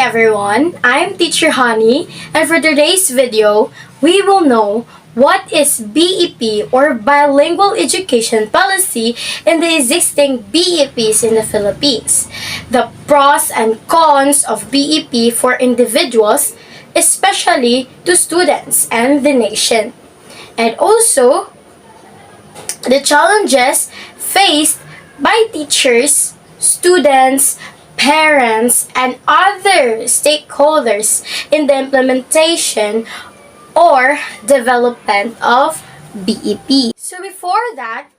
everyone, I'm Teacher Honey, and for today's video, we will know what is BEP or Bilingual Education Policy in the existing BEPs in the Philippines, the pros and cons of BEP for individuals, especially to students and the nation, and also the challenges faced by teachers, students, parents, and other stakeholders in the implementation or development of BEP. So before that,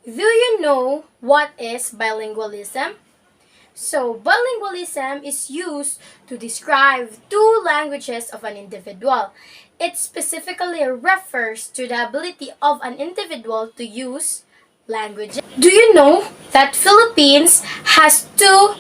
do you know what is bilingualism? So bilingualism is used to describe two languages of an individual. It specifically refers to the ability of an individual to use languages. Do you know that Philippines has two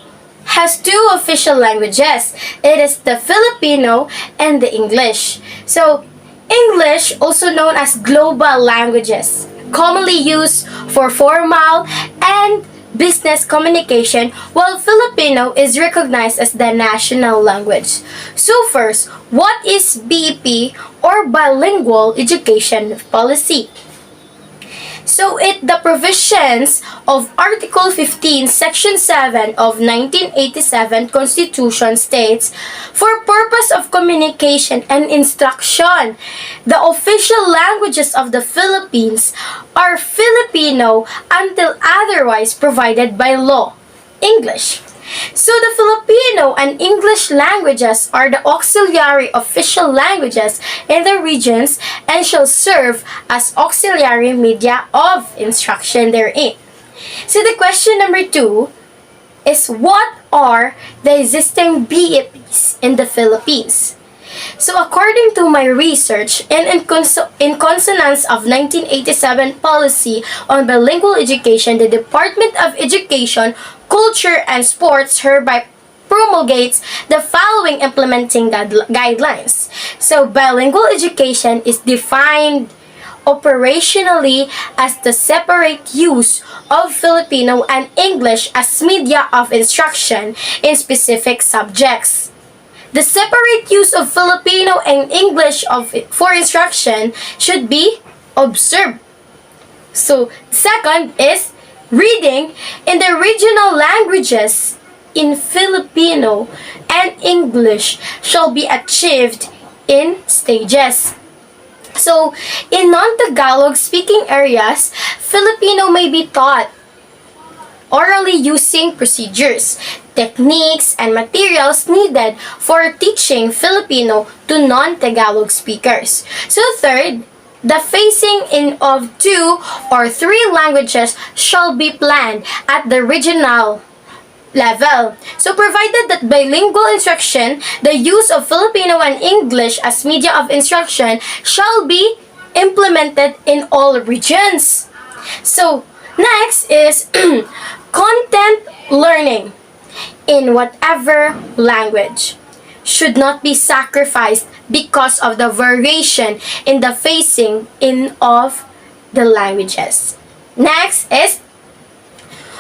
official languages? It is the Filipino and the English. So, English, also known as global languages, commonly used for formal and business communication, while Filipino is recognized as the national language. So first, what is BEP or Bilingual Education Policy? So the provisions of Article 15, Section 7 of 1987 Constitution states, for purpose of communication and instruction, the official languages of the Philippines are Filipino until otherwise provided by law, English. So the Filipino and English languages are the auxiliary official languages in the regions and shall serve as auxiliary media of instruction therein. So the question number 2 is, what are the existing BEPs in the Philippines? So according to my research and in consonance of 1987 policy on bilingual education, the Department of Education, Culture and Sports hereby promulgates the following implementing guidelines. So bilingual education is defined operationally as the separate use of Filipino and English as media of instruction in specific subjects. The separate use of Filipino and English for instruction should be observed. So, second is reading in the regional languages in Filipino and English shall be achieved in stages. So, in non-Tagalog speaking areas, Filipino may be taught orally using procedures, techniques, and materials needed for teaching Filipino to non-Tagalog speakers. So third, the phasing in of 2 or 3 languages shall be planned at the regional level. So provided that bilingual instruction, the use of Filipino and English as media of instruction shall be implemented in all regions. So next is content learning in whatever language should not be sacrificed because of the variation in the phasing in of the languages. Next is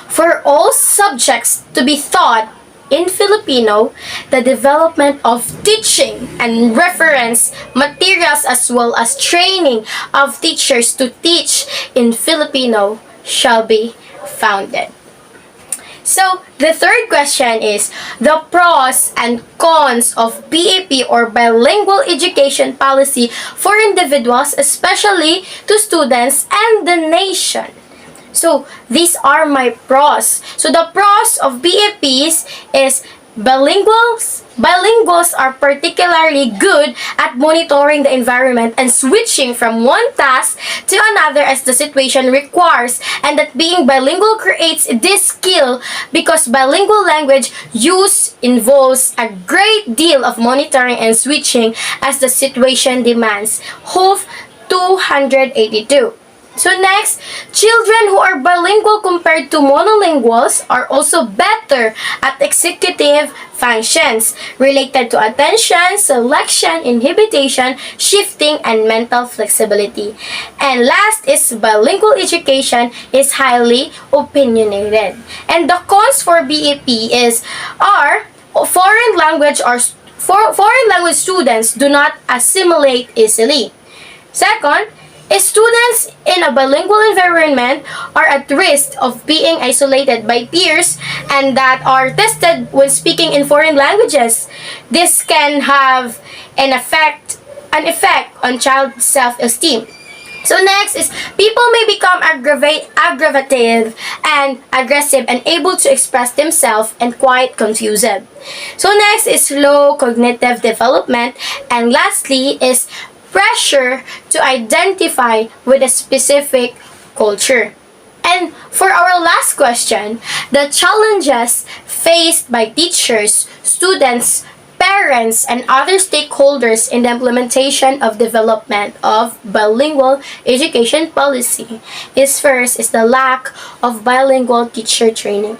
for all subjects to be taught in Filipino, the development of teaching and reference materials as well as training of teachers to teach in Filipino shall be founded. So, the third question is the pros and cons of BEP or Bilingual Education Policy for individuals, especially to students and the nation. So, these are my pros. So, the pros of BEPs is Bilinguals are particularly good at monitoring the environment and switching from one task to another as the situation requires, and that being bilingual creates this skill because bilingual language use involves a great deal of monitoring and switching as the situation demands. HOF 282. So next, children who are bilingual compared to monolinguals are also better at executive functions related to attention, selection, inhibition, shifting, and mental flexibility. And last is bilingual education is highly opinionated. And the cons for BEP are foreign language students do not assimilate easily. Second, students in a bilingual environment are at risk of being isolated by peers and that are tested when speaking in foreign languages. This can have an effect on child self-esteem. So next is people may become aggravative and aggressive and able to express themselves and quite confused. So next is low cognitive development, and lastly is pressure to identify with a specific culture. And for our last question, the challenges faced by teachers, students, parents, and other stakeholders in the implementation of development of bilingual education policy is first is the lack of bilingual teacher training.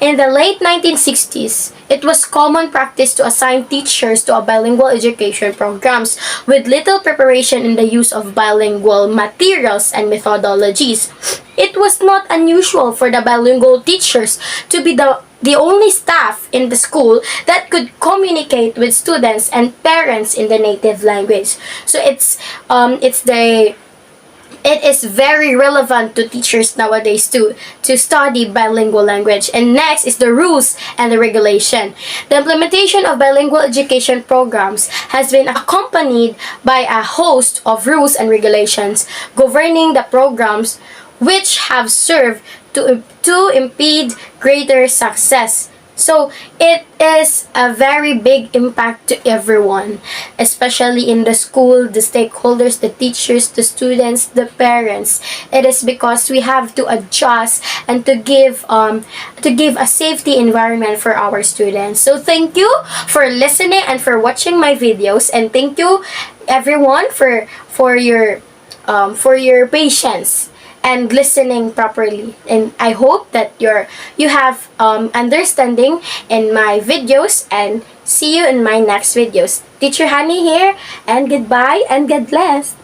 In the late 1960s, it was common practice to assign teachers to a bilingual education programs with little preparation in the use of bilingual materials and methodologies. It was not unusual for the bilingual teachers to be the only staff in the school that could communicate with students and parents in the native language. So it is very relevant to teachers nowadays to study bilingual language. And next is the rules and the regulation. The implementation of bilingual education programs has been accompanied by a host of rules and regulations governing the programs, which have served to impede greater success. So it is a very big impact to everyone, especially in the school, the stakeholders, the teachers, the students, the parents. It is because we have to adjust and to give a safety environment for our students. So thank you for listening and for watching my videos, and thank you everyone for your patience and listening properly. And I hope that you have understanding in my videos, and see you in my next videos. Teacher Honey here, and goodbye and God bless.